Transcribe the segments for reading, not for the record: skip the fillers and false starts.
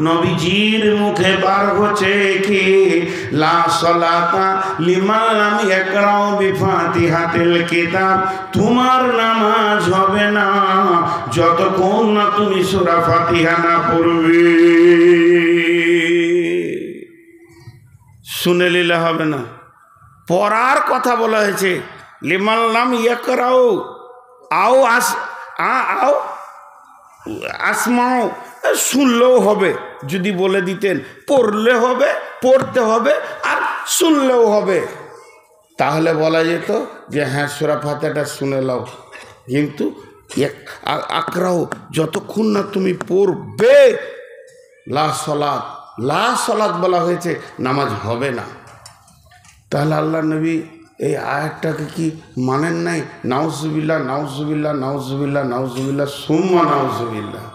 নবীজির মুখে বার হচ্ছে কি লা সালাতা লিমান লাম ইয়াকরাউ বিফাতিহাতিল কিতাব, তোমার নামাজ হবে না যতক্ষণ না তুমি সূরা ফাতিহা না পড়বে। শুনে নিলে হবে না, পড়ার কথা বলা হয়েছে। লিমান লাম ইয়াকরাউ আও আও আসমাও, শুনলেও হবে যদি বলে দিতেন, পড়লে হবে, পড়তে হবে আর শুনলেও হবে, তাহলে বলা যেত যে হ্যাঁ সূরা ফাতিহাটা শুনে নাও। কিন্তু আকরাও, যতক্ষণ না তুমি পড়বে, লা সলাত, লা সলাত বলা হয়েছে, নামাজ হবে না। তাহলে আল্লাহ নবী এই আয়াতটাকে কি মানেন নাই? নাউজুবিল্লাহ নাউজুবিল্লাহ নাউজুবিল্লাহ নাউজুবিল্লাহ সুম্মা নাউজুবিল্লাহ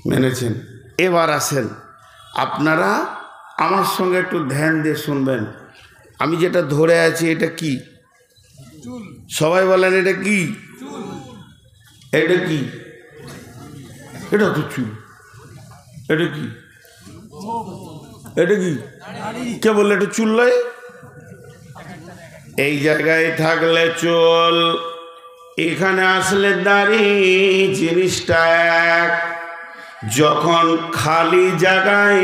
মেনেছেন। এবার আসেন, আপনারা আমার সঙ্গে একটু ধ্যান দিয়ে শুনবেন। আমি যেটা ধরে আছি এটা কি? সবাই বলেন এটা কি? এটা কি? এটা তো চুল। এটা কি? এটা কি? কে বললে এটা চুল নয়? এই জায়গায় থাকলে চুল, এখানে আসলে দাড়ি, জিনিসটা এক। যখন খালি জায়গায়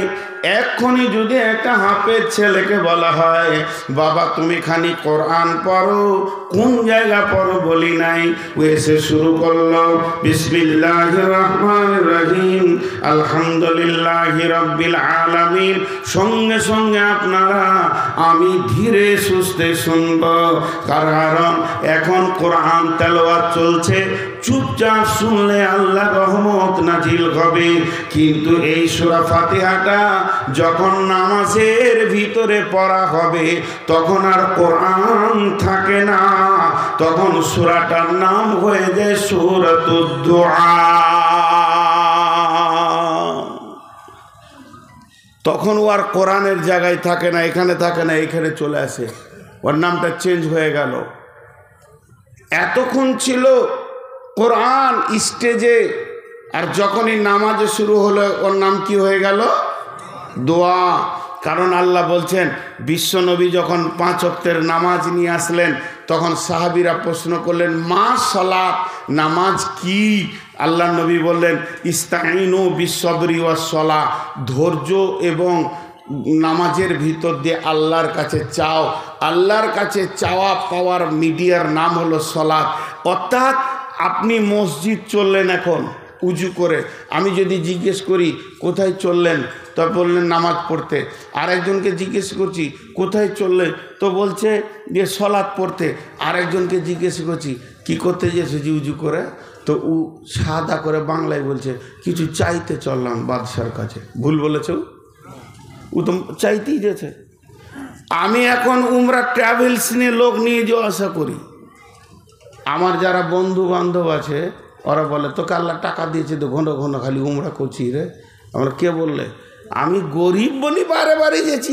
এক্ষুনি যদি একটা হাফেজ ছেলেকে বলা হয় বাবা তুমি খানি কোরআন পড়ো, কোন জায়গা পড়ো বলি নাই, ও এসে শুরু করলো বিসমিল্লাহির রহমানির রহিম আলহামদুলিল্লাহি রাব্বিল আলামিন, সঙ্গে সঙ্গে আপনারা আমি ধীরে সুস্থে শুনব, কারণ এখন কোরআন তেলাওয়াত চলছে। চুপচাপ শুনলে আল্লাহ রহমত নাজিল হবে। কিন্তু এই সূরা ফাতিহাটা যখন নামাজের ভিতরে পড়া হবে তখন আর কোরআন থাকে না, তখন সূরাটার নাম হয়ে যায় সূরাতুদ দুআ। তখন ও আর কোরআনের জায়গায় থাকে না, এখানে থাকে না, এখানে চলে আসে, ওর নামটা চেঞ্জ হয়ে গেল। এতক্ষণ ছিল কোরআন স্টেজে, আর যখনই নামাজে শুরু হলো ওর নাম কি হয়ে গেল? দোয়া। কারণ আল্লাহ বলছেন, বিশ্বনবী যখন 5 ওয়াক্তের নামাজ নিয়ে আসলেন তখন সাহাবীরা প্রশ্ন করলেন মা সালাত, নামাজ কি? আল্লাহ নবী বললেন ইস্তাইনু বিসসবরি ওয়াস সালাহ, ধৈর্য এবং নামাজের ভিতর দিয়ে আল্লাহর কাছে চাও। আল্লাহর কাছে চাওয়া পাওয়ার মিডিয়ার নাম হলো সালাত। অর্থাৎ আপনি মসজিদ চললেন এখন উজু করে, আমি যদি জিজ্ঞেস করি কোথায় চললেন, তো বললেন নামাজ পড়তে। আরেকজনকে জিজ্ঞেস করছি কোথায় চললে, তো বলছে যে সলাৎ পড়তে। আরেকজনকে জিজ্ঞেস করছি কি করতে যেতেছি উজু করে, তো ও সাদা করে বাংলায় বলছে কিছু চাইতে চললাম বাদশার কাছে। ভুল বলেছে, ও তো চাইতেই যেছে। আমি এখন উমরা ট্রাভেলস নিয়ে লোক নিয়ে যাওয়া আসা করি। আমার যারা বন্ধু বান্ধব আছে ওরা বলে তোকে আল্লাহ টাকা দিয়েছে তো ঘন ঘন খালি উমরা করছি রে। আমরা কে বললে? আমি গরিব বলি বারে বারে গেছি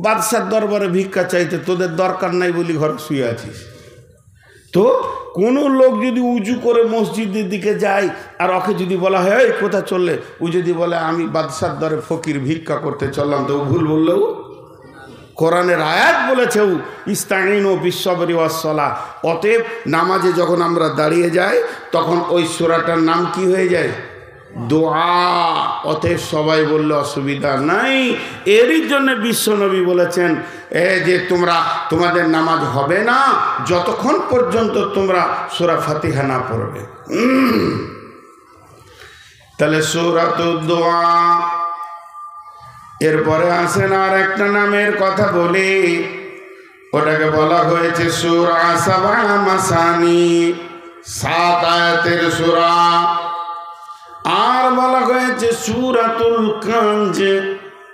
বাদশার দরবারে ভিক্ষা চাইতে, তোদের দরকার নাই বলি ঘরে শুয়ে আছিস। তো কোনো লোক যদি উজু করে মসজিদের দিকে যায় আর ওকে যদি বলা হয় এই কোথা চললে, ও যদি বলে আমি বাদশার দরে ফকির ভিক্ষা করতে চললাম, তো ভুল বললেও কোরআনের আয়াত বলেছে ইস্তাইনু বিসসবরি ওয়াস সালাহ। অতএব নামাজে যখন আমরা দাঁড়িয়ে যাই তখন ওই সূরাটার নাম কি হয়ে যায়? দোয়া। অতএব সবাই বললে অসুবিধা নাই। এরই জন্য বিশ্বনবী বলেছেন যে তোমাদের নামাজ হবে না যতক্ষণ পর্যন্ত তোমরা সূরা ফাতিহা না পড়বে। তাহলে সূরাতুদ দোয়া। এরপরে আসেন আর একটা নামের কথা বলি, ওটাকে বলা হয়েছে সূরা সাবা মাসানি, 7 আয়াতের সূরা। আর বলা হয়েছে সূরাতুল কানজ।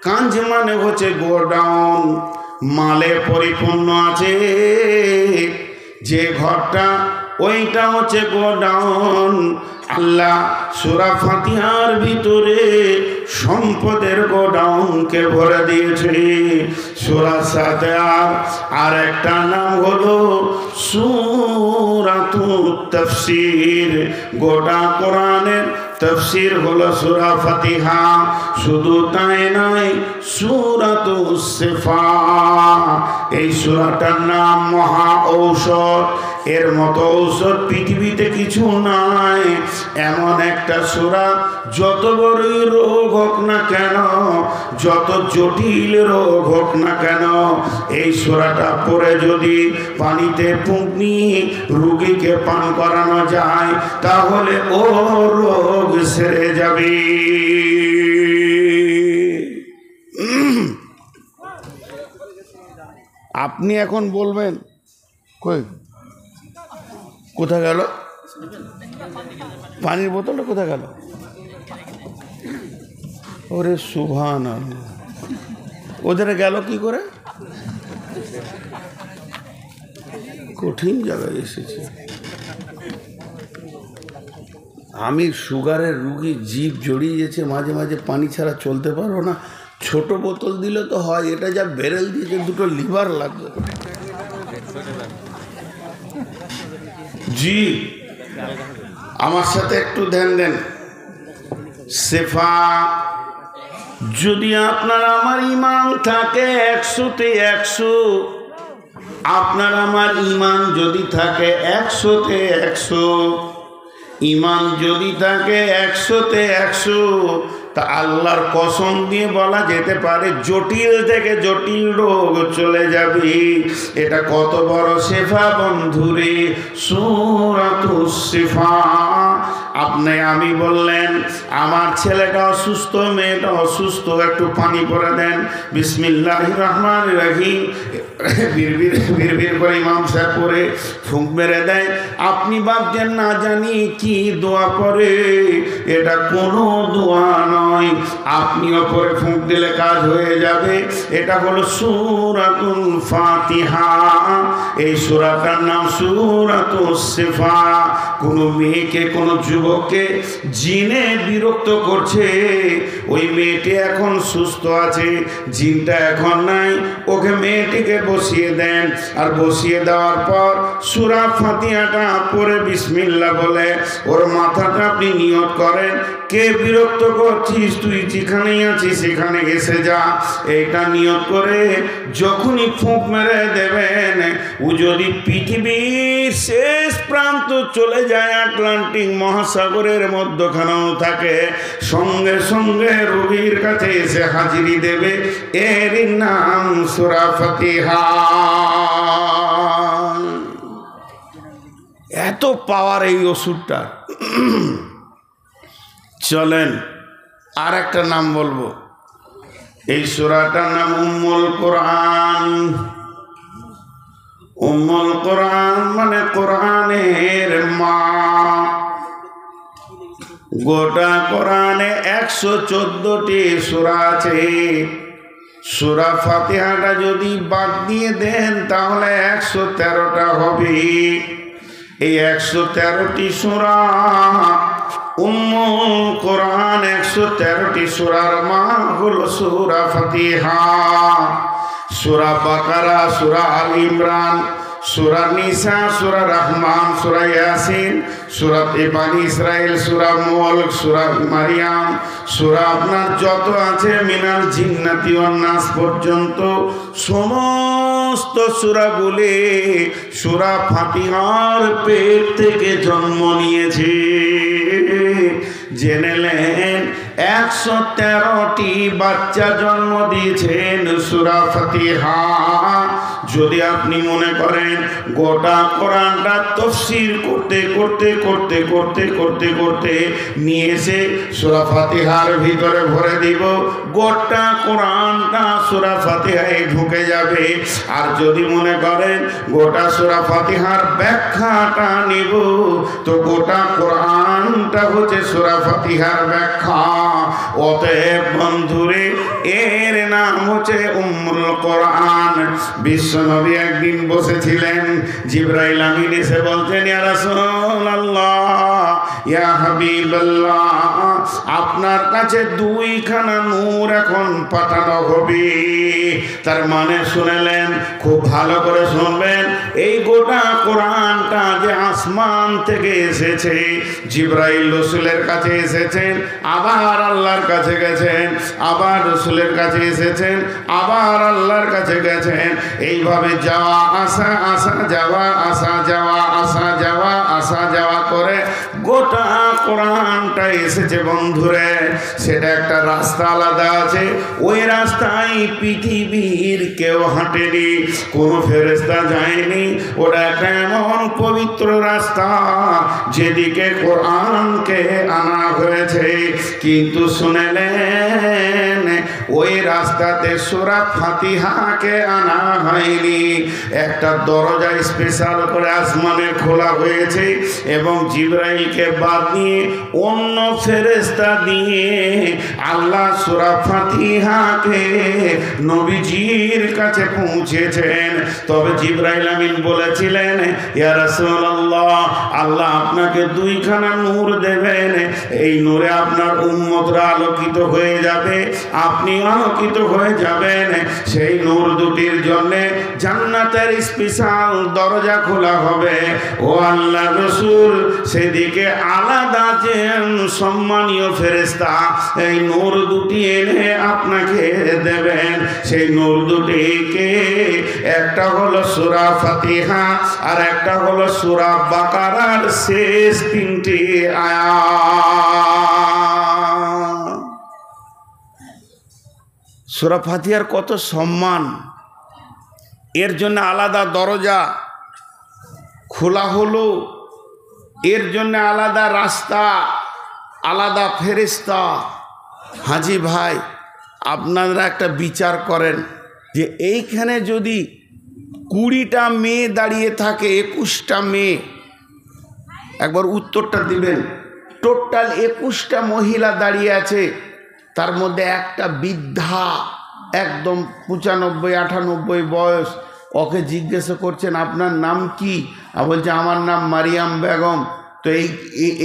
কানজ মানে হচ্ছে গোডাউন, মালে পরিপূর্ণ আছে যে ঘরটা, ওইটা হচ্ছে গোডাউন। আল্লাহ সূরা ফাতিহার ভিতরে সম্পদের গোডাউনকে ভরে দিয়েছে। সূরা ফাতিহার আর একটা নাম হলো সূরাতুত তাফসীর। গোটা কোরআনের তাফসীর হলো সূরা ফাতিহা। শুধু তাই নয়, সূরাতুস শিফা, এই সূরাটার নাম মহা ঔষধ। এর মতো ঔষধ পৃথিবীতে কিছু নাই। এমন একটা সূরা, যত বড়ই রোগ হোক না কেন, যত জটিল রোগ হোক না কেন, এই সূরাটা পড়ে যদি পানিতে পুঁকনি রোগীকে পান করানো যায়, তাহলে ও রোগ সেরে যাবে। আপনি এখন বলবেন কই, কোথায় গেল পানির বোতলটা, কোথায় গেল? ওরে সুবহানাল্লাহ, ওদের গেল কি করে? কঠিন জায়গায় এসেছে। আমি সুগারের রুগী, জিভ জড়িয়ে গেছে, মাঝে মাঝে পানি ছাড়া চলতে পারবো না। ছোট বোতল দিলে তো হয়, এটা যা বেরেল দিয়েছে, দুটো লিভার লাগবে। জি, আমার সাথে একটু ধ্যান দেন। শেফা, যদি আপনার আমার ঈমান থাকে 100-তে 100, আপনার আমার ঈমান যদি থাকে 100-তে 100, ঈমান যদি থাকে 100-তে 100, তা আল্লাহর কসম দিয়ে বলা যেতে পারে জটিল থেকে জটিল রোগ চলে যাবে। এটা কত বড় শেফা বন্ধুরে, সূরাতুস শিফা। আপনি আমি বললেন আমার ছেলেটা অসুস্থ, মেয়েটা অসুস্থ, একটু পানি পরে দেন, বিসমিল্লাহির রহমানির রহিম বিড়বিড় করে ইমাম সাহেব পরে ফুঁক মেরে দেয়। আপনি ভাবছেন না জানি কি দোয়া করে, এটা কোনো দোয়া নয়, আপনি ওপরে ফুঁক দিলে কাজ হয়ে যাবে। এটা হলো সূরাতুল ফাতিহা। এই সূরাটার নাম সূরাতুস শিফা। কোনো মেয়েকে, কোনো যুবককে জিনে বিরক্ত করছে, ওই মেয়েটি এখন সুস্থ আছে, জিনটা এখন নাই, ওকে মেয়েটিকে বসিয়ে দেন। আর বসিয়ে দেওয়ার পর সূরা ফাতিহাটা পড়ে বিসমিল্লাহ বলে ওর মাথাটা আপনি নিয়ত করেন, কে বিরক্ত করছিস তুই, যেখানেই আছিস সেখানে এসে যা। এইটা নিয়ত করে যখনই ফুঁক মেরে দেবেন, ও যদি পৃথিবীর শেষ প্রান্ত চলে যায়, আটলান্টিক মহাসাগরের মধ্যখানেও থাকে, সঙ্গে সঙ্গে রোগীর কাছে এসে হাজিরি দেবে। এর নাম সূরা ফাতিহা। এত পাওয়ার এই ওষুধটা। চলেন আর একটা নাম বলবো। এই সূরাটার নাম উম্মুল কোরআন। উম্মুল কোরআন মানে কোরআনের মা। গোটা কোরআনে 114টি সূরা আছে। সূরা ফাতিহাটা যদি বাদ দিয়ে দেন তাহলে 113টা হবে। এই 113টি সূরা উম্মুল কোরআন, 113টি সূরার মা হলো সূরা ফাতিহা। সূরা বাকারা, সূরা আল ইমরান, সূরা নিসা, সূরা রহমান, সূরা ইয়াসিন, সূরা বানী ইসরাইল, সূরা মুলক, সূরা মারিয়াম, সূরা আপনার যত আছে মিনাল জিন্নাতি ওয়ান নাস পর্যন্ত সমস্ত সূরাগুলি সূরা ফাতিহার পেট থেকে জন্ম নিয়েছে। জেনেলেন 113টি বাচ্চা জন্ম দিয়েছেন সূরা ফাতিহা। যদি আপনি মনে করেন গোটা কোরআনটা তাফসীর করতে করতে করতে করতে করতে করতে নিয়ে এসে সূরা ফাতিহার ভিতরে ভরে দিব, গোটা কোরআনটা সূরা ফাতিহায় ঢুকে যাবে। আর যদি মনে করেন গোটা সূরা ফাতিহার ব্যাখ্যাটা নিব, তো গোটা কোরআনটা হচ্ছে সূরা ফাতিহার ব্যাখ্যা। অতএব বন্ধুরে, এর নাম হচ্ছে উম্মুল কোরআন। বিশ্বনবী একদিন বসেছিলেন, জিবরাইল আমিন এসে বলতেন, ইয়া রাসূলুল্লাহ, ইয়া হাবিবাল্লাহ, আপনার কাছে দুইখানা নূর এখন পাঠানো হবে। তার মানে শুনলেন, খুব ভালো করে শুনবেন, এই গোটা কোরআনটা যে আসমান থেকে এসেছে, জিবরাইল রসুলের কাছে এসেছেন, আবার আল্লাহর কাছে গেছেন, আবার রসুলের কাছে এসেছেন, আবার আল্লাহর কাছে গেছেন, এইভাবে যাওয়া আসা, আসা যাওয়া, আসা যাওয়া, আসা যাওয়া, আসা যাওয়া করে গোটা কোরআনটা এসেছে বন্ধুরে। সেটা একটা রাস্তা আলাদা আছে, ওই রাস্তায় পৃথিবীর কেউ হাঁটেনি, কোনো ফেরেশতা যায়নি। ওটা একটা এমন পবিত্র রাস্তা যেদিকে কোরআনকে আনা হয়েছে। কিন্তু শুনেলেন, ওই রাস্তাতে সূরা ফাতিহাকে আনা হয়নি। একটা দরজা স্পেশাল করে আসমানে খোলা হয়েছে এবং জিবরাইলকে বাদ দিয়ে অন্য ফেরেশতা দিয়ে আল্লাহ সূরা ফাতিহাকে নবীজির কাছে পৌঁছেছেন। তবে জিবরাইল আমিন বলেছিলেন, ইয়া রাসূলুল্লাহ, আল্লাহ আপনাকে দুইখানা নূর দেবেন, এই নূরে আপনার উম্মতরা আলোকিত হয়ে যাবে, আপনি আলোকিত হয়ে যাবেন। সেই নূর দুটির জন্যে জান্নাতের স্পেশাল দরজা খোলা হবে। ও আল্লাহ রসুল, সেদিকে আলাদা যে সম্মানীয় ফেরেশতা এই নূর দুটি এনে আপনাকে দেবেন। সেই নূর দুটিকে একটা হলো সূরা ফাতিহা আর একটা হলো সূরা বাকারার শেষ তিনটি আয়াত। সূরা ফাতিহার কত সম্মান, এর জন্য আলাদা দরজা খোলা হলো, এর জন্য আলাদা রাস্তা, আলাদা ফেরেশতা। হাজি ভাই, আপনারা একটা বিচার করেন যে এইখানে যদি 20টা মেয়ে দাঁড়িয়ে থাকে, 21টা মেয়ে, একবার উত্তরটা দিবেন। টোটাল 21টা মহিলা দাঁড়িয়ে আছে, তার মধ্যে একটা বৃদ্ধা, একদম 95-98 বয়স। ওকে জিজ্ঞাসা করছেন আপনার নাম কি? আর বলছে আমার নাম মারিয়াম বেগম। তো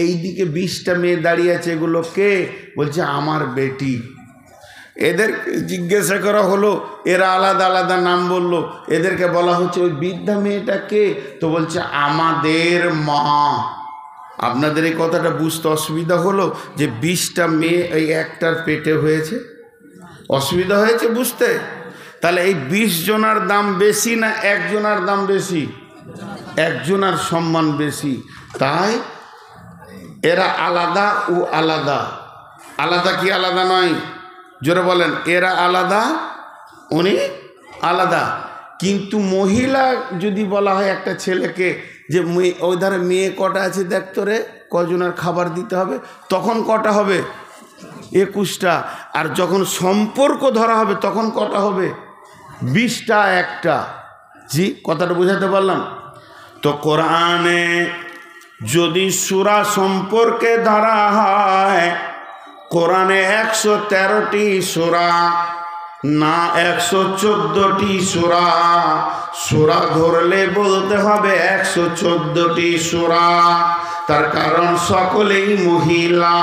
এই দিকে 20টা মেয়ে দাঁড়িয়ে আছে, এগুলো কে? বলছে আমার বেটি। এদের জিজ্ঞাসা করা হলো, এরা আলাদা আলাদা নাম বলল, এদেরকে বলা হচ্ছে ওই বৃদ্ধা মেয়েটা কে? তো বলছে আমাদের মা। আপনাদের এই কথাটা বুঝতে অসুবিধা হলো যে 20টা মেয়ে এই একটার পেটে হয়েছে? অসুবিধা হয়েছে বুঝতে? তাহলে এই 20 জনার দাম বেশি না একজনার দাম বেশি? একজনার সম্মান বেশি। তাই এরা আলাদা, ও আলাদা। আলাদা কি আলাদা নয়? জোরে বলেন, এরা আলাদা, উনি আলাদা। কিন্তু মহিলা যদি বলা হয় একটা ছেলেকে যে ওই ধারে মেয়ে কটা আছে দেখতো রে, কজনের খাবার দিতে হবে, তখন কটা হবে? 21টা। আর যখন সম্পর্ক ধরা হবে তখন কটা হবে? 20টা, একটা। জি, কথাটা বোঝাতে পারলাম তো? কোরআনে যদি সূরা সম্পর্কে ধরা হয়, কোরআনে 113টি সূরা না 114টি সূরা। সূরা ধরলে বলতে হবে 114টি সূরা, তার কারণ সকলেই মহিলা।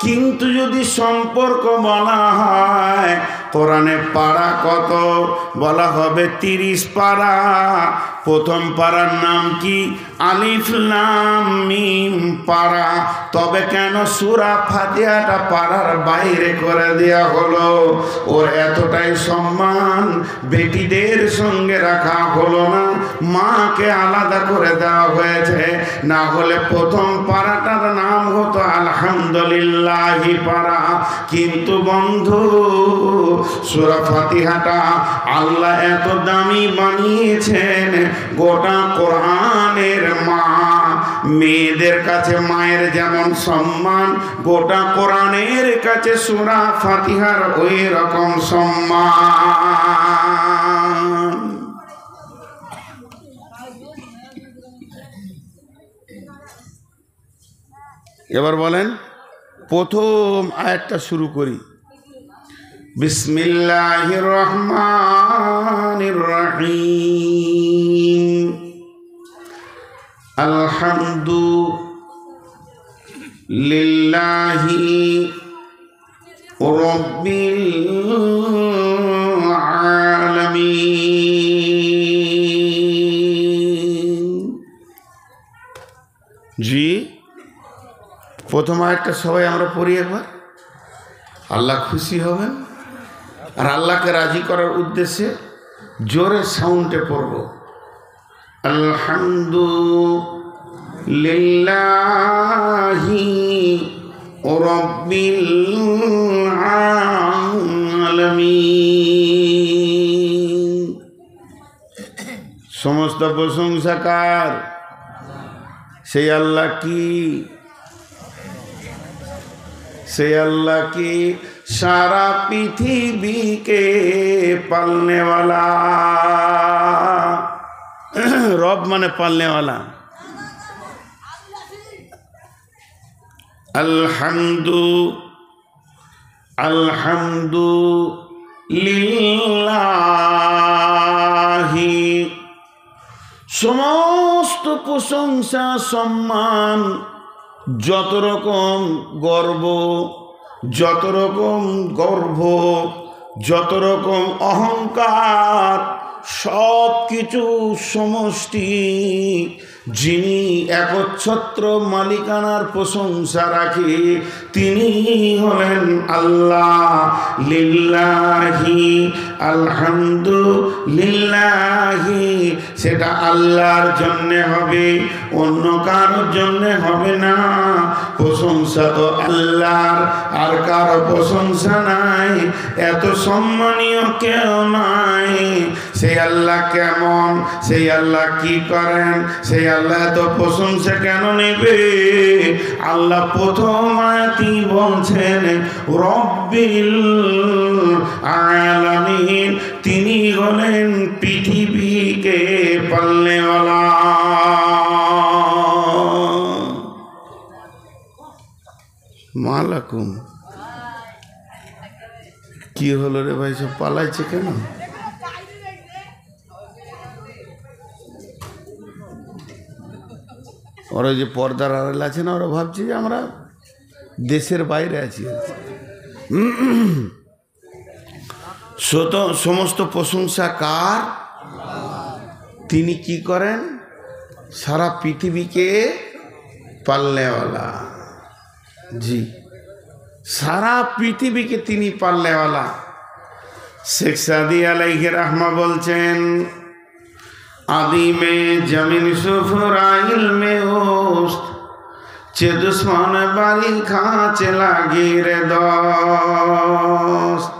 কিন্তু যদি সম্পর্ক বলা হয়, কোরআনে পারা কত? বলা হবে 30 পারা। প্রথম পারার নাম কি? আলিফ লাম মিম পারা। তবে কেন সূরা ফাতিহাটা পারার বাইরে করে দেয়া হলো? ওর এতটাই সম্মান বেটিদের সঙ্গে রাখা হলো না, মাকে আলাদা করে দেওয়া হয়েছে। না হলে প্রথম পারাটার নাম হতো আলহামদুলিল্লাহি পারা। কিন্তু বন্ধু, সূরা ফাতিহাটা আল্লাহ এত দামি বানিয়েছেন, গোটা কোরআনের মা। মেয়েদের কাছে মায়ের যেমন সম্মান, গোটা কোরআনের কাছে সূরা ফাতিহার ওই রকম সম্মান। এবার বলেন, প্রথম আয়াতটা শুরু করি। বিসমিল্লাহির রহমানির রহিম। লিল্লাহি রাব্বিল আলামিন। জি, প্রথম আয়াতটা সবাই আমরা পড়ি একবার। আল্লাহ খুশি হবেন, আর আল্লাহকে রাজি করার উদ্দেশ্যে জোরে সাউন্ডে পড়ব। আলহামদুলিল্লাহি রাব্বিল আলামিন। সমস্ত প্রশংসা কার? সেই আল্লাহ কি, সেই আল্লাহ কি সারা পৃথিবীকে পালনে वाला। রব মানে পালনে वाला। আলহামদুলিল্লাহি, সমস্ত প্রশংসা সম্মান, যত রকম গর্ব, যত রকম গর্ব, যত রকম অহংকার, সব কিছু সমষ্টি যিনি একচ্ছত্র মালিকানার প্রশংসা রাখে তিনি হলেন আল্লাহ। লিল্লাহি, আলহামদুলিল্লাহি, সেটা আল্লাহর জন্যে হবে, অন্য কারোর জন্যে হবে না। প্রশংসা তো আল্লাহর, আর কারো প্রশংসা নাই। এত সম্মানীয় কেউ নাই। সেই আল্লাহ কেমন, সেই আল্লাহ কি করেন, সেই আল্লাহ তো প্রশংসা কেন নেবে? আল্লাহ প্রথম আয়াতেই বলছেন রব্বিল আলামিন, তিনি হলেন পৃথিবীকে পালনে वाला। মালাকুম, কি হলো রে ভাই, সব পালাইছে কেন? ওরা যে পর্দার আড়ালে আছে না, ওরা ভাবছে যে আমরা দেশের বাইরে আছি। সমস্ত প্রশংসা কার? তিনি কি করেন? সারা পৃথিবীকে পালনে वाला। জি, সারা পৃথিবীকে তিনি পালনে वाला। শেখ সাদি আলাইহি রাহমা বলছেন, आदि में जमीन सुफराइल में ओस्त चे दुश्मन बारी खाचे लागी रे दोस्त।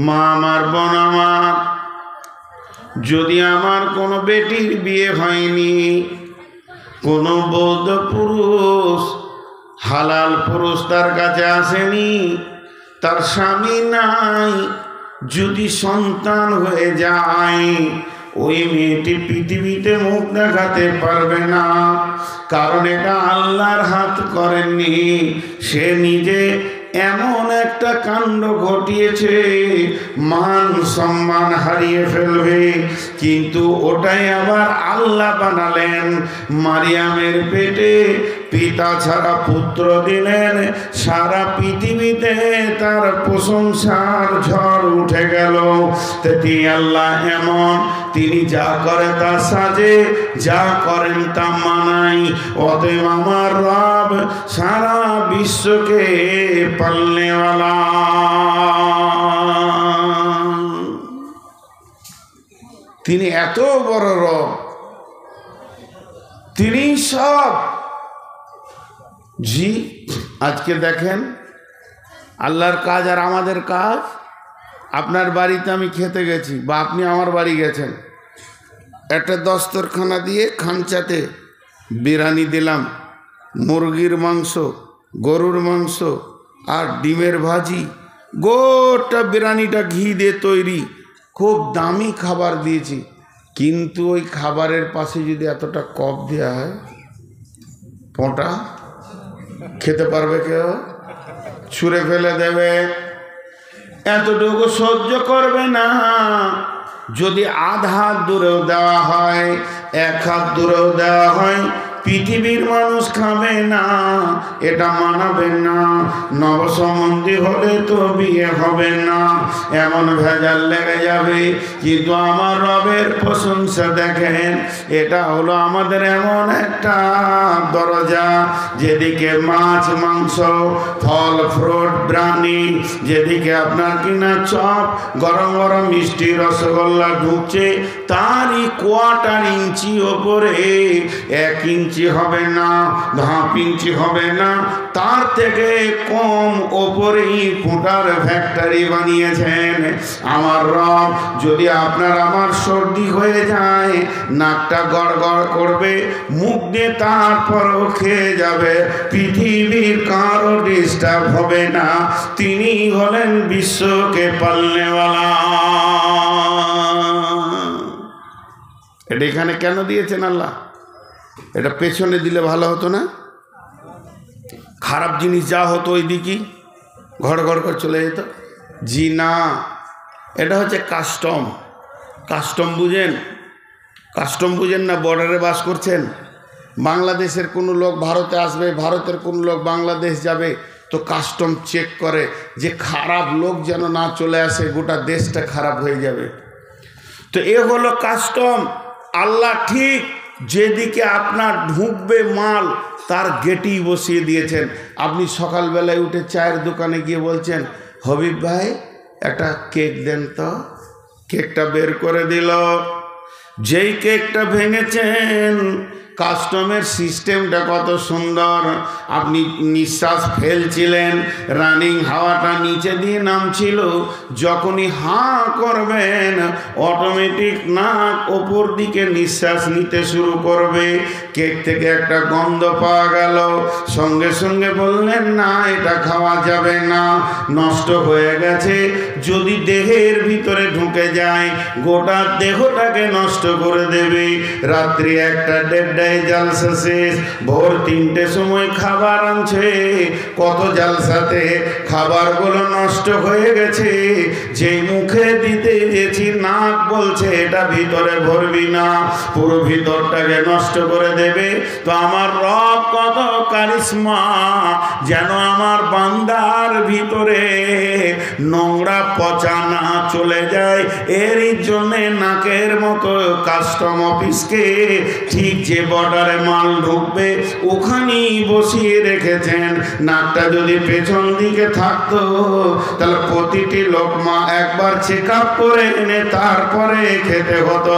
মা আমার, বোন আমার, যদি আমার কোনো বেটির বিয়ে হয়নি, কোনো বৌদ্ধ পুরুষ হালাল পুরুষ তার কাছে আসেনি, তার স্বামী নাই, যদি সন্তান হয়ে যায়, ওই মেয়েটি পৃথিবীতে মুখ দেখাতে পারবে না। কারণ এটা আল্লাহর হাত করেননি, সে নিজে এমন একটা কাণ্ড ঘটিয়েছে, মান সম্মান হারিয়ে ফেলবে। কিন্তু ওটাই আবার আল্লাহ বানালেন। মারিয়ামের পেটে পিতা ছাড়া পুত্র দিলেন, সারা পৃথিবীতে তার প্রশংসার ঝড় উঠে গেল। তিনি আল্লাহ এমন, তিনি যা করে তা সাজে, যা করেন তা মানাই। অতএব আমার রব সারা বিশ্বকে পালনে वाला। তিনি এত বড় রব, তিনি সব। জি, আজকে দেখেন আল্লাহর কাজ আর আমাদের কাজ। আপনার বাড়িতে আমি খেতে গেছি, বা আপনি আমার বাড়ি গেছেন, একটা দস্তরখানা দিয়ে খানচাতে বিরিয়ানি দিলাম, মুরগির মাংস, গরুর মাংস আর ডিমের ভাজি, গোটা বিরিয়ানিটা ঘি দিয়ে তৈরি, খুব দামি খাবার দিয়েছি। কিন্তু ওই খাবারের পাশে যদি এতটা কপ দেওয়া হয়, পোঁটা খেতে পারবে কেউ? ছুঁড়ে ফেলে দেবে। এতটুকু সহ্য করবে না। যদি আধ হাত দূরেও দেওয়া হয়, এক হাত দূরেও দেওয়া হয়, পৃথিবীর মানুষ খাবে না, এটা মানাবে না। নবসম্বন্ধী হলে তো বিয়ে হবে না, এমন ভেজাল লেগে যাবে। কিন্তু আমার রবের প্রশংসা দেখেন, এটা হলো আমাদের এমন একটা দরজা, যেদিকে মাছ মাংস ফল ফ্রুট প্রাণী, যেদিকে আপনার কিনা চপ গরম গরম মিষ্টি রসগোল্লা ঢুকছে, তারই কোয়ার্টার ইঞ্চি ওপরে, 1 ইঞ্চি হবে না, হাফ ইঞ্চি হবে না, তার থেকে কম ওপরেই ফুটার ফ্যাক্টরি বানিয়েছেন আমার রব। যদি আপনার আমার সর্দি হয়ে যায়, নাকটা গড়গড় করবে, মুখ দিয়ে তারপরও খেয়ে যাবে, পৃথিবীর কারো ডিস্টার্ব হবে না। তিনি হলেন বিশ্বকে পালনেওয়ালা। এটা এখানে কেন দিয়েছেন আল্লাহ? এটা পেছনে দিলে ভালো হতো না? খারাপ জিনিস যা হতো ওই দিকেই ঘর ঘর করে চলে যেত। জি না, এটা হচ্ছে কাস্টম। কাস্টম বুঝেন? কাস্টম বুঝেন না? বর্ডারে বাস করছেন, বাংলাদেশের কোনো লোক ভারতে আসবে, ভারতের কোনো লোক বাংলাদেশ যাবে, তো কাস্টম চেক করে যে খারাপ লোক যেন না চলে আসে, গোটা দেশটা খারাপ হয়ে যাবে। তো এ হলো কাস্টম। আল্লাহ ঠিক যেদিকে আপনার ঢুকবে মাল, তার গেটেই বসিয়ে দিয়েছেন। আপনি সকালবেলায় উঠে চায়ের দোকানে গিয়ে বলছেন, হবিব ভাই একটা কেক দেন তো, কেকটা বের করে দিল। যেই কেকটা ভেঙেছেন, কাস্টমের সিস্টেমটা কত সুন্দর। আপনি নিঃশ্বাস ফেলছিলেন, রানিং হাওয়াটা নিচে দিয়ে নামছিল, যখনই হাঁ করবেন অটোমেটিক নাক ওপর দিকে নিঃশ্বাস নিতে শুরু করবে। কেক থেকে একটা গন্ধ পাওয়া গেল, সঙ্গে সঙ্গে বললেন না এটা খাওয়া যাবে না, নষ্ট হয়ে গেছে। যদি দেহের ভিতরে ঢুকে যায়, গোটা দেহটাকে নষ্ট করে দেবে। রাত্রি 1-1:30 জালসা শেষ, ভোর 3টে সময় খাবার আনছে, কত জালসাতে খাবারগুলো নষ্ট হয়ে গেছে। যেই মুখে দিতে গেছি, নাক বলছে এটা ভিতরে ভরবি না, পুরো ভিতরটাকে নষ্ট করে দেবে। তো আমার রব কত কারিশমা, যেন আমার বান্দার ভিতরে নোংরা পচা না চলে যায়। এরই জন্যে নাকের মতো কাস্টম অফিসকে ঠিক যে বর্ডারে মাল ঢুকবে ওখানেই বসিয়ে রেখেছেন। নাকটা যদি পেছন দিকে থাকতো, তাহলে প্রতিটি লোকমা একবার চেক আপ করে এনে তারপরে খেতে হতো।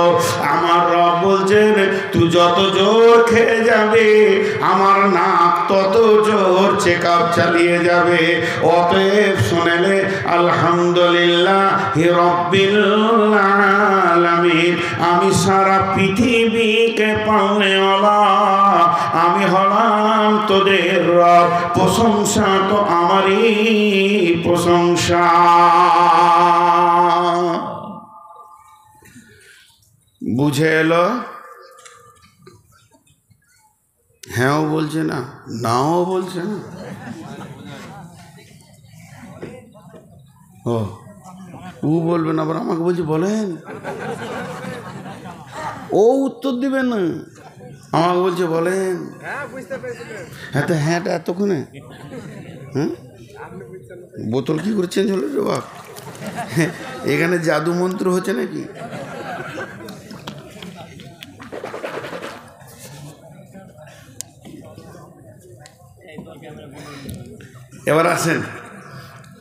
আমার রব বলছেন, তুই যত জোর খেয়ে যাবে, আমার নাক তত জোর চেক আপ চালিয়ে যাবে। অতএব শুনেলে আলহামদুলিল্লাহ রব্বিল আলামিন, আমি সারা পৃথিবীকে পালনেওয়ালা, আমি হলাম তোদের রব। প্রশংসা তো আমারই প্রশংসা। বুঝে এলো? হ্যাঁও বলছে না, নাও বলছে না। ও বলবেন, আবার আমাকে বলছে বলেন। ও উত্তর দিবেন না, আমাকে বলছে বলেন। হ্যাঁ তো হ্যাঁটা এতক্ষণে, হ্যাঁ বোতল কি করে চেঞ্জ হলো রে বাপ? এখানে জাদু মন্ত্র হচ্ছে নাকি? এবার আসেন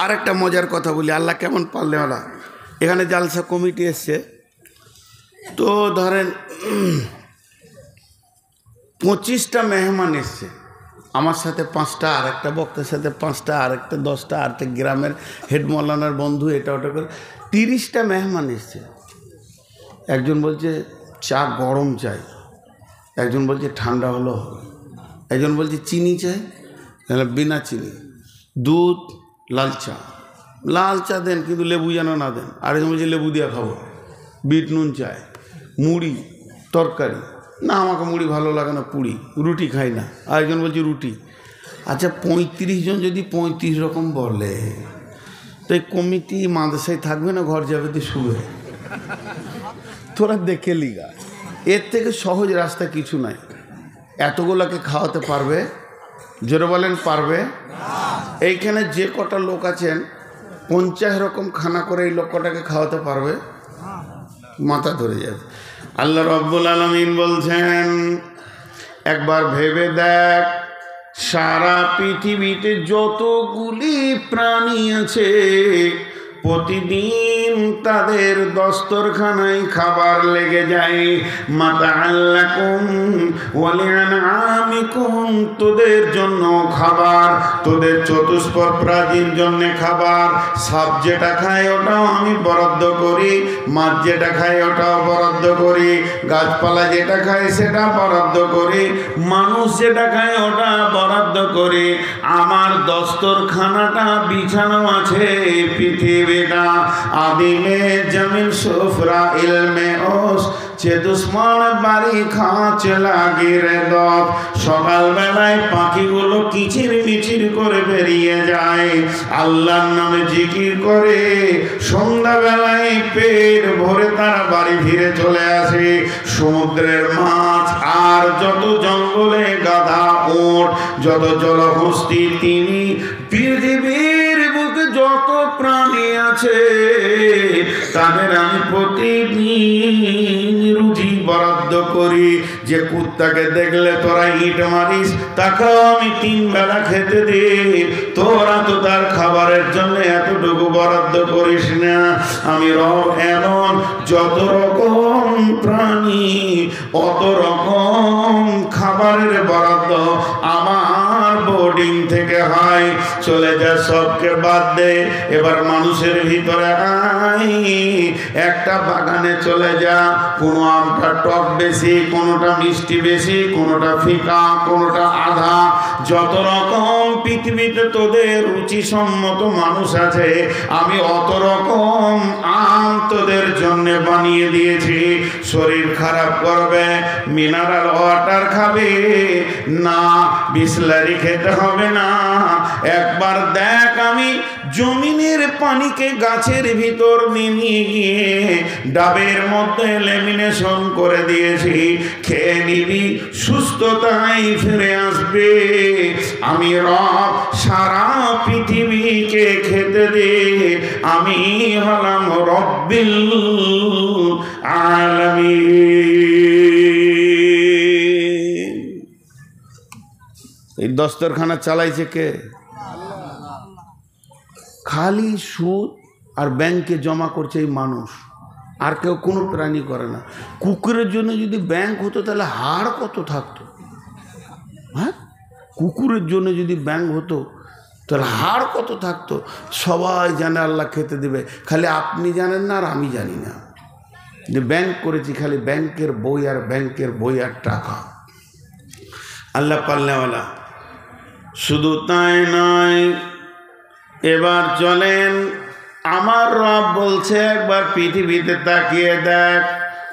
আরেকটা মজার কথা বলি, আল্লাহ কেমন পারলে ওলা। এখানে জালসা কমিটি এসছে, তো ধরেন 25টা মেহমান এসছে, আমার সাথে 5টা, আরেকটা বক্তার সাথে 5টা, আরেকটা 10টা, আরেকটা গ্রামের হেড মৌলানার বন্ধু, এটা ওটা করে 30টা মেহমান এসছে। একজন বলছে চা গরম চাই, একজন বলছে ঠান্ডা হলো হবে, একজন বলছে চিনি চাই, বিনা চিনি, দুধ, লাল চা দেন কিন্তু লেবু যেন না দেন, আরেকজন বলছে লেবু দিয়ে খাবো, বিট নুন চাই, মুড়ি, তরকারি, না আমাকে মুড়ি ভালো লাগে না, পুরি, রুটি খাই না, আরেকজন বলছে রুটি। আচ্ছা 35 জন যদি 35 রকম বলে, তো এই কমিটি মাদ্রাসায় থাকবে না, ঘর যাবে তো শুয়ে? তোরা দেখে লিগা, এর থেকে সহজ রাস্তা কিছু নাই। এতগুলোকে খাওয়াতে পারবে? জোরে বলেন পারবে? এইখানে যে কটা লোক আছেন 50 রকম খানা করে এই লোক কটাকে খাওয়াতে পারবে? মাথা ধরে যাবে। আল্লাহ রাব্বুল আলামিন বলছেন একবার ভেবে দেখ, সারা পৃথিবীতে যতগুলি প্রাণী আছে প্রতিদিন তাদের দস্তরখানায় খাবার লেগে যায়। মাতাআল্লাকুম ওয়া লিআনআমিকুম, তোদের জন্য খাবার, তোদের চতুষ্পদ প্রাণীর জন্য খাবার। সাপ যেটা খায় ওটাও আমি বরাদ্দ করি, মাছ যেটা খায় ওটাও বরাদ্দ করি, গাছপালা যেটা খায় সেটা বরাদ্দ করি, মানুষ যেটা খায় ওটা বরাদ্দ করি। আমার দস্তরখানাটা বিছানো আছে পৃথিবীটা আদিমে জমিন সুফরা ইলমে ওস চে দুশ্মন বাড়ি খাঁচ লাগি রে দপ। সকালবেলায় পাখিগুলো কিচির মিচির করে বেরিয়ে যায়, আল্লাহর নামে জিকির করে। সন্ধ্যাবেলায় পেট ভরে তারা বাড়ি ফিরে চলে আসে। সমুদ্রের মাছ আর যত জঙ্গলে গাধা ওট, যত জলহস্তি তিনি, পৃথিবীর বুকে যত প্রাণী আছে তাদের আমি প্রতিদিন রুজি বরাদ্দ করি। যে কুত্তাকে দেখলে তোরা ইট মারিস তাকেও আমি 3 বেলা খেতে দিই, তোরা তো তার খাবারের জন্য এতটুকু বরাদ্দ করিস না। আমি রব এমন, যত রকম প্রাণী অত রকম খাবারের বরাদ্দ আমার বোর্ডিং থেকে হয়। চলে যা, সবকে বাদ দে, এবার মানুষের ভিতরে আয়। একটা বাগানে চলে যা, কোনো আমটা টক বেশি, কোনোটা মিষ্টি বেশি, কোনোটা ফিকা, কোনোটা আধা। যত রকম পৃথিবীতে তোদের রুচিসম্মত মানুষ আছে আমি অত রকম আম তোদের জন্য বানিয়ে দিয়েছি। শরীর খারাপ করবে মিনারেল ওয়াটার খাবে না, বিসলারি খেতে হবে না। একবার দেখ, আমি জমিনের পানিকে গাছের ভিতর নিয়ে গিয়ে ডাবের মধ্যে লেমিনেশন করে দিয়েছি। খেয়ে নিবি, সুস্থতায় ফিরে আসবে। আমি রব, সারা পৃথিবীকে খেতে দে। আমি হলাম রব্বিল আলামিন। এই দস্তরখানা চালাইছে কে? খালি সুদ আর ব্যাংকে জমা করছে এই মানুষ, আর কেউ কোনো প্রাণী করে না। কুকুরের জন্য যদি ব্যাংক হতো তাহলে হাড় কত থাকতো? হ্যাঁ, কুকুরের জন্য যদি ব্যাংক হতো তাহলে হাড় কত থাকতো? সবাই জানে আল্লাহ খেতে দেবে, খালি আপনি জানেন না আর আমি জানি না যে ব্যাংক করেছি। খালি ব্যাংকের বই আর ব্যাংকের বই আর টাকা। আল্লাহ পাল্লেওয়ালা। শুধু তাই নয়, এবার চলেন, আমার রব বলছে একবার পৃথিবীতে তাকিয়ে দেখ,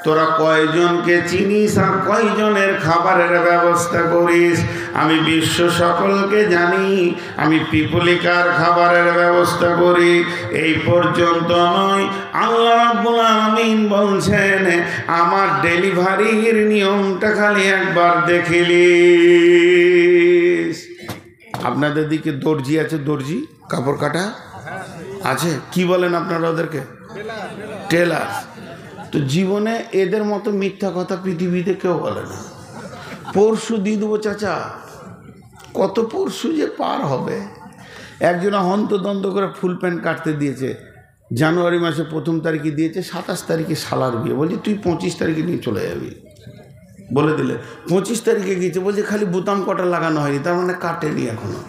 তোরা কয়জনকে চিনিস আর কয়জনের খাবারের ব্যবস্থা করিস। আমি বিশ্ব সকলকে জানি, আমি পিপলিকার খাবারের ব্যবস্থা করি। এই পর্যন্ত নয়, আল্লাহ রাব্বুল আলামিন বলছেন আমার ডেলিভারির নিয়মটা খালি একবার দেখিলিস। আপনাদের দিকে দর্জি আছে? দর্জি কাপড় কাটা আছে? কি বলেন আপনারা ওদেরকে? টেলার। তো জীবনে এদের মতো মিথ্যা কথা পৃথিবীতে কেউ বলে না। পরশু দিয়ে দেবো চাচা, কত পরশু যে পার হবে। একজনা হন্তদন্ত করে ফুল প্যান্ট কাটতে দিয়েছে, জানুয়ারি মাসে 1 তারিখে দিয়েছে, 27 তারিখে শালার বিয়ে। বলছি তুই 25 তারিখে নিয়ে চলে যাবি, বলে দিলে। 25 তারিখে গিয়েছে, বলছে খালি বোতাম কটা লাগানো হয়নি, তার মানে কাটেনি এখনো।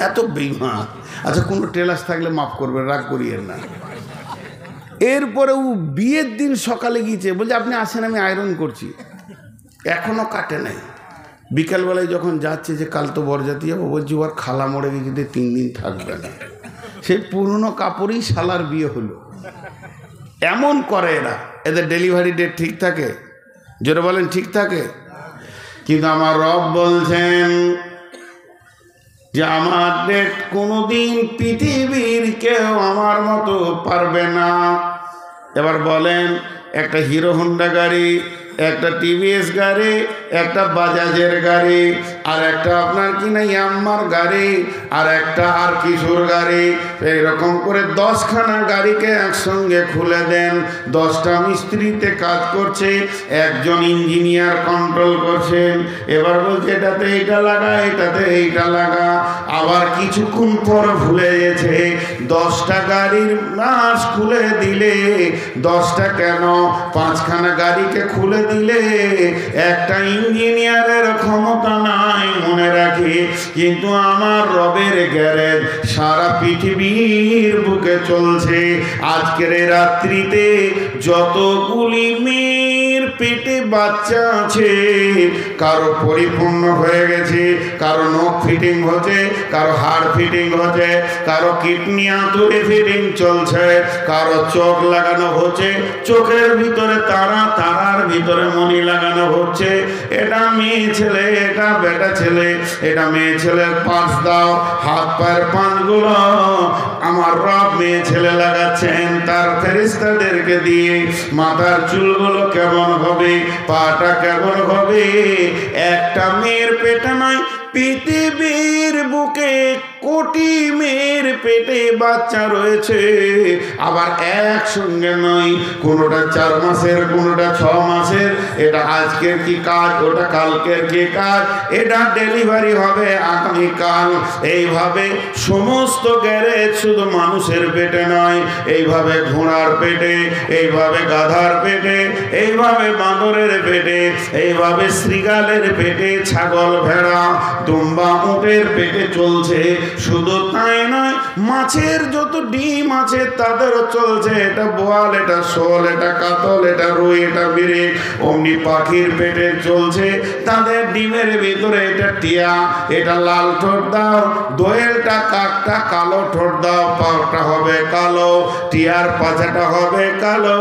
এত বেইমান। আচ্ছা, কোনো টেলার্স থাকলে মাফ করবেন, রাগ করিয়েন না। এরপরে ও বিয়ের দিন সকালে গিয়েছে, বলছে আপনি আসেন আমি আয়রন করছি, এখনও কাটে নাই। বিকালবেলায় যখন যাচ্ছে যে কাল তো বরযাত্রী যাবো, বলছি ওর খালা মরে গেছে, 3 দিন থাকবে না। সেই পুরনো কাপড়েই শালার বিয়ে হলো। এমন করে এরা, এদের ডেলিভারি ডেট ঠিক থাকে? জোরে বলেন ঠিক থাকে? কিন্তু আমার রব বলছেন যে আমার ডেট কোনোদিন পৃথিবীর কেউ আমার মতো পারবে না। এবার বলেন, একটা হিরো হোন্ডা গাড়ি একটা টিভিএস গাড়ি, একটা বাজাজের গাড়ি, আর একটা আপনার কি না ইয়াম্মার গাড়ি, আর একটা আর কিশোর গাড়ি, এইরকম করে 10খানা গাড়িকে একসঙ্গে খুলে দেন। 10টা মিস্ত্রিতে কাজ করছে, একজন ইঞ্জিনিয়ার কন্ট্রোল করছেন। এবার বলছে এটাতে এইটা লাগা, এটাতে এইটা লাগা। আবার কিছুক্ষণ পর ভুলে গেছে 10টা গাড়ির নাশ খুলে দিলে 10টা কেন 5খানা গাড়িকে খুলে দিলে একটা ইঞ্জিনিয়ারের ক্ষমতা নাই মনে রাখি। কিন্তু আমার রবের গ্যারেজ সারা পৃথিবীর বুকে চলছে। আজকের রাত্রিতে যতগুলি মেয়ের পেটে বাচ্চা আছে, কারো পরিপূর্ণ হয়ে গেছে, কারো নখ ফিটিং হচ্ছে, কারো হাড় ফিটিং হচ্ছে, কারো কিডনি আঁতুড়ে ফিটিং চলছে, কারো চোখ লাগানো হচ্ছে, চোখের ভিতরে তারা, তারার ভিতরে মণি লাগানো হচ্ছে। এটা মেয়ে ছেলে, এটা বেটা ছেলে। এটা মেয়ে ছেলের পাঁচ দাও, হাত পায়ের পাঁচগুলো আমার রব মেয়ে ছেলে লাগাচ্ছেন তার ফেরেশতাদেরকে দিয়ে। মাথার চুলগুলো কেমন হবে, পাটা কেমন হবে। একটা মেয়ের পেটে নয়, পৃথিবীর বুকে কোটি মেয়ের পেটে বাচ্চা রয়েছে। আবার একসঙ্গে নয়, কোনোটা 4 মাসের, কোনোটা 6 মাসের। এটা আজকের কি কাজ, ওটা কালকের কি কাজ, এটা ডেলিভারি হবে আগামীকাল। এইভাবে সমস্ত গ্যারেজ শুধু মানুষের পেটে নয়, এইভাবে ঘোড়ার পেটে, এইভাবে গাধার পেটে, এইভাবে বাঁদরের পেটে, এইভাবে শৃগালের পেটে, ছাগল ভেড়া দুম্বা উটের পেটে চলছে। শুধু তাই নয়, মাছের যত ডিম আছে তাদেরও চলছে। এটা বোয়াল, এটা শোল, এটা কাতল, এটা রুই, এটা বিরিক। অমনি পাখির পেটে চলছে, তাদের ডিমের ভিতরে এটা টিয়া, এটা লাল ঠোঁট দাও। দোয়েলটা কাকটা কালো ঠোঁট দাও, পাটা হবে কালো, টিয়ার পাছাটা হবে কালো,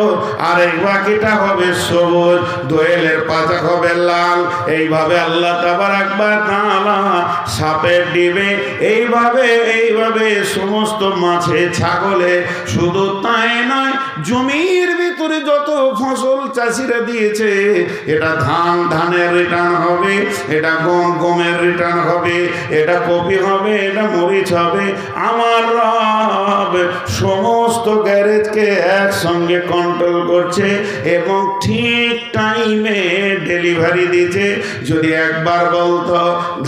আর এই বাকিটা হবে সবুজ, দোয়েলের পাছা হবে লাল। এইভাবে আল্লাহ তাবারাক ওয়া তাআলা সাপের ডিমে এইভাবে এইভাবে সমস্ত মাছে, ছাগলে। শুধু তাই নয়, জমির ভিতরে যত ফসল চাষিরা দিয়েছে, এটা ধান, ধানের রিটার্ন হবে, এটা গম, গমের রিটার্ন হবে, এটা কপি হবে, এটা মরিচ হবে। আমার রব সমস্ত গ্যারেজকে একসঙ্গে কন্ট্রোল করছে এবং ঠিক টাইমে ডেলিভারি দিচ্ছে। যদি একবার বলতো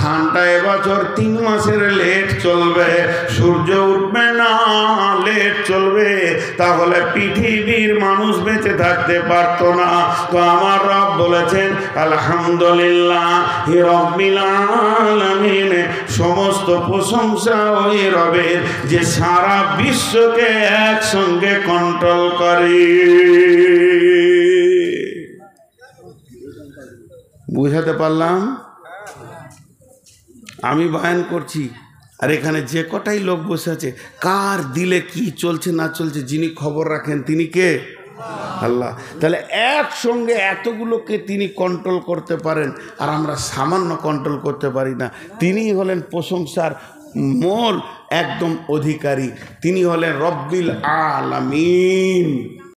ধানটা এবছর 3 মাসের লেট চলবে, সূর্য উঠবে না, লেট চলবে, তাহলে পৃথিবীর মানুষ বেঁচে থাকতে পারতো না। তো আমার রব বলেছেন আলহামদুলিল্লাহি রাব্বিল আলামিন। সমস্ত প্রশংসা ওই রবের যে সারা বিশ্বকে একসঙ্গে কন্ট্রোল করে। বুঝাতে পারলাম? আমি বয়ান করছি আর এখানে যে কটাই লোক বসে আছে, কার দিলে কি চলছে না চলছে যিনি খবর রাখেন তিনি কে? আল্লাহ। তাহলে একসঙ্গে এতগুলোকে তিনি কন্ট্রোল করতে পারেন, আর আমরা সামান্য কন্ট্রোল করতে পারি না। তিনি হলেন প্রশংসার মূল একদম অধিকারী, তিনি হলেন রব্বিল আলামিন।